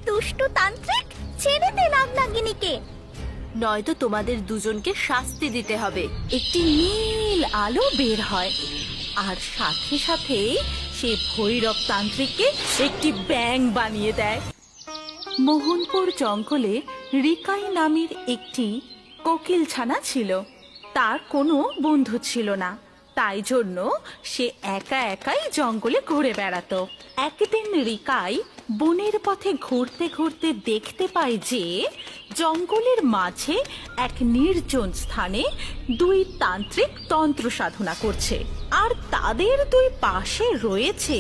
দুষ্টু তান্ত্রিক, ছেড়ে দে নাগনাগিনীকে। নয়তো তোমাদের দুজনকে শাস্তি দিতে হবে। একটি নীল আলো বের হয়, আর সাথে সাথে সে ভৈরব তান্ত্রিককে একটি ব্যাঙ বানিয়ে দেয়। মোহনপুর জঙ্গলে রিকাই নামের একটি কোকিল ছানা ছিল। তার কোনো বন্ধু ছিল না, তাই জন্য সে একা একাই জঙ্গলে ঘুরে বেড়াতো। একদিন রিকাই বনের পথে ঘুরতে ঘুরতে দেখতে পায় যে জঙ্গলের মাঝে এক নির্জন স্থানে দুই তান্ত্রিক তন্ত্র সাধনা করছে, আর তাদের দুই পাশে রয়েছে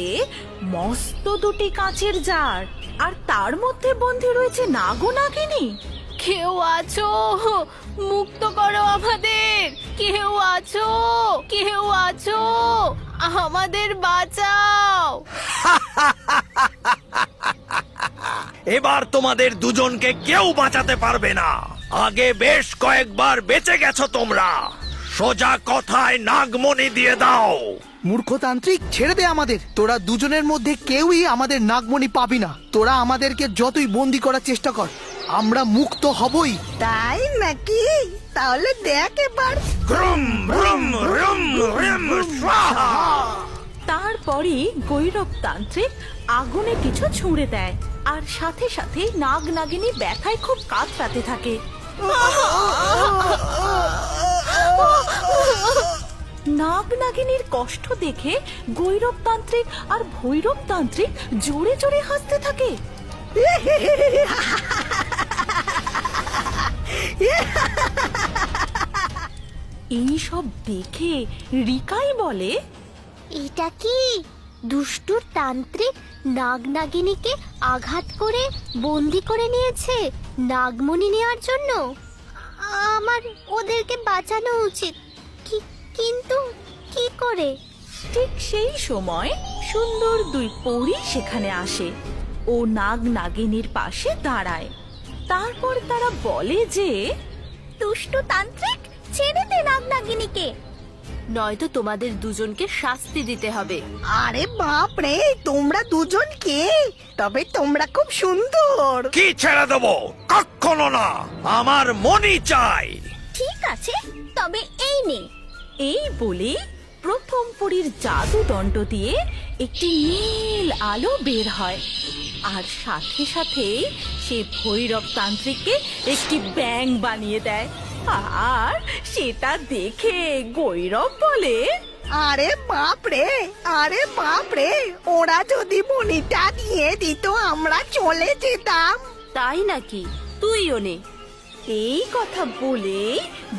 মস্ত দুটি কাঁচের জার, আর তার মধ্যে বন্দী রয়েছে নাগনাগিনী। কেউ আছো, মুক্ত করো আমাদের। কেউ আছো, কেউ আছো, আমাদের বাঁচাও। এবার তোমাদের দুজনকে কেউ বাঁচাতে পারবে না। আগে বেশ কয়েকবার বেঁচে গেছো তোমরা। সোজা কথায় নাগমণি দিয়ে দাও। মূর্খতান্ত্রিক, ছেড়ে দে আমাদের। তোরা দুজনের মধ্যে কেউই আমাদের নাগমণি পাবি না। তোরা আমাদেরকে যতই বন্দি করার চেষ্টা কর, আমরা মুক্ত হবই। তাই নাকি? তাহলে দেখ এবার। হুম, হুম, হুম, হুম, স্বাহা। তারপরে গৈরব তান্ত্রিক আগুনে কিছু ছুঁড়ে দেয়, আর সাথে সাথে নাগনাগিনী ব্যথায় খুব কাতরাতে থাকে। নাগনাগিনীর কষ্ট দেখে গৈরব তান্ত্রিক আর ভৈরব তান্ত্রিক জোরে জোরে হাসতে থাকে। এই সব দেখে রিকাই বলে, এটা কি দুষ্টু তান্ত্রিক নাগনাগিনীকে আঘাত করে বন্দি করে নিয়েছে নাগমণি নেওয়ার জন্য? আমার ওদেরকে বাঁচানো উচিত, কিন্তু কি করে? ঠিক সেই সময় সুন্দর দুই পরী সেখানে আসে ও নাগনাগিনীর পাশে দাঁড়ায়। তারপর তারা বলে যে, দুষ্টু তান্ত্রিক, ছেড়ে দে নাগনাগিনীকে। নয়তো তোমাদের দুজনকে শাস্তি দিতে হবে। আরে বাপ রে, তোমরা দুজন কে? তবে তোমরা খুব সুন্দর। কি ছেড়ে দেবো? কখনো না, আমার মনি চাই। ঠিক আছে, তবে এই নে। এই বলে প্রথম পরীর জাদু দণ্ড দিয়ে একটি নীল আলো বের হয়, আর সাথে সাথে সে ভৈরব তান্ত্রিককে একটি ব্যাঙ বানিয়ে দেয়। আর সেটা দেখে গৈরব বলে, আরে বাপ রে, আরে বাপ রে, ওরা যদি মনিটা দিয়ে দিত আমরা চলে যেতাম। তাই নাকি? তুইও নে। এই কথা বলে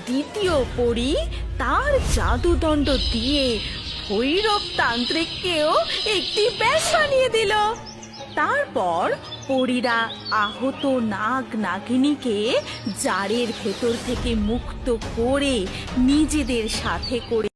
দ্বিতীয় পরী তার জাদুদণ্ড দিয়ে ভৈরব তান্ত্রিককেও একটি ব্যাঙ বানিয়ে দিল। তারপর পরীরা আহত নাগনাগিনীকে জারের ভেতর থেকে মুক্ত করে নিজেদের সাথে করে